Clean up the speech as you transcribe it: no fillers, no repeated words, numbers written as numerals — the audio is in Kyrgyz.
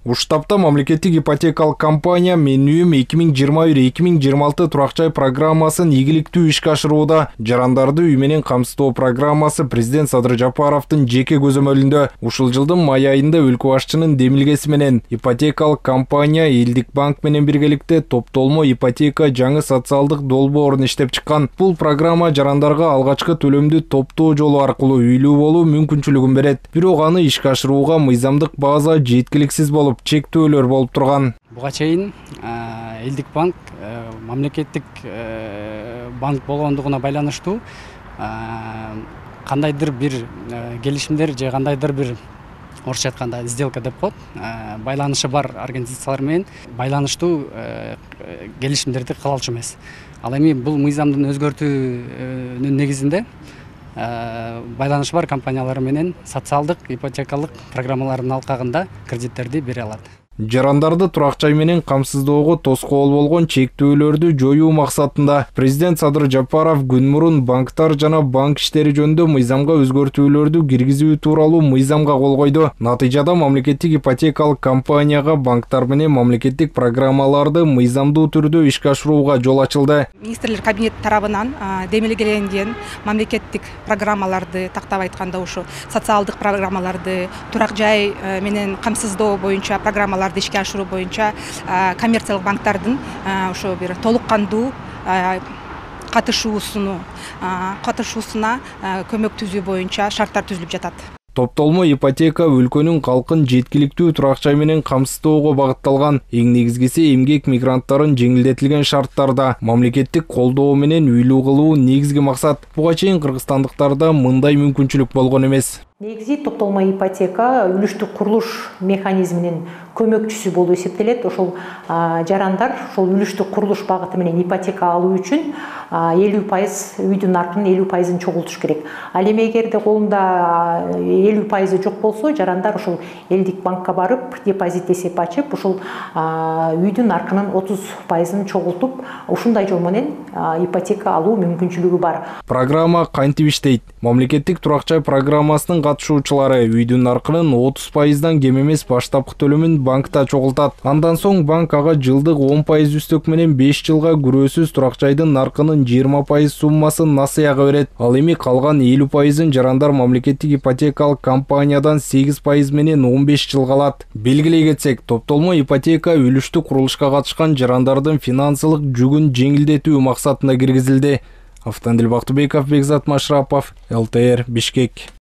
Уштапта мамлекеттик ипотекалык компания Мен үйүм 2021-2026 турак-жай программасын ийгиликтүү ишке ашырууда. Жарандарды үй менен камсыздоо программасы президент Садыр Жапаровдун жеке көзөмөлүндө. Ушул жылдын май айында өлкө башчынын демилгеси менен ипотекалык компания Элдик банк менен биргеликте топтолмо ипотека жаңы социалдык долбоорун иштеп чыккан. Бул программа жарандарга алгачкы төлөмдү топтоо жолу аркылуу үйлүү болуу мүмкүнчүлүгүн берет. Бирок аны ишке ашырууга мыйзамдык база жеткиликсиз болуп, чектөөлөр болуп турган. Буга чейин Элдик банк мамлекеттик банк болгондугуна байланыштуу кандайдыр бир келишимдер же кандайдыр бир орусча айтканда сделка деп коет, байланышы бар организациялар менен байланыштуу келишимдерди кыла алчу эмес. Ал эми бул мыйзамдын өзгөртүүнүн негизинде байланышы бар компаниялар менен социалдык ипотекалык программалардын алкагында кредиттерди бере алат. Жарандарды турак-жай менен камсыздоого тоскоол болгон чектөөлөрдү жоюу максатында президент Садыр Жапаров күн мурун банктар жана банк иштери жөнүндө мыйзамга өзгөртүүлөрдү киргизүү тууралуу мыйзамга кол койду. Натыйжада мамлекеттик ипотекалык компанияга банктар менен мамлекеттик программаларды мыйзамдуу түрдө ишке ашырууга жол ачылды. Министрлер кабинети тарабынан демилгеленген мамлекеттик программаларды, тактап айтканда ушу социалдык программаларды, турак-жай менен камсыздоо боюнча программаларды ишке ашыруу боюнча коммерциялык банктардын ошо бир толук кандуу катышуусуна көмөк түзүү боюнча шарттар түзүлүп жатат. Топтолмо ипотека өлкөнүн калкын жеткиликтүү турак-жай менен камсыздоого багытталган. Эң негизгиси эмгек мигранттарын жеңилдетилген шарттарда мамлекеттик колдоо менен үйлүү кылуу негизги максат. Буга чейин кыргызстандыктарда мындай мүмкүнчүлүк болгон эмес. Негизи топтолмо ипотека үлүштүк курулуш механизминин көмөкчүсү болуп эсептелет. Ошол жарандар ошол үлүштүк курулуш багыты менен ипотека алуу үчүн 50% үйдүн наркынын 50%ын чогултуш керек. Ал эми эгерде колунда 50% жок болсо, жарандар ошол Элдик банкка барып, депозит эсеп ачып, ошол үйдүн наркынын 30%ын чогултуп, ушундай жол менен ипотека алуу мүмкүнчүлүгү бар. Программа кантип иштейт? Мамлекеттик турак-жай программасынын катышуучулары үйдүн наркынын 30%дан кем эмес баштапкы төлөмүн банкта чогултат. Андан соң банк ага жылдык 10% үстөк менен 5 жылга күрөөсүз турак-жайдын наркынын 20% суммасын насыяга берет. Ал эми калган 50%ын жарандар мамлекеттик ипотекалык компаниядан 8% менен 15 жылга алат. Белгилей кетсек, топтолмо ипотека үлүштүк курулушка катышкан жарандардын финансылык жүгүн жеңилдетүү максатында киргизилди. Автандил Бактыбеков, Бекзат Машрапов, ЛТР, Бишкек.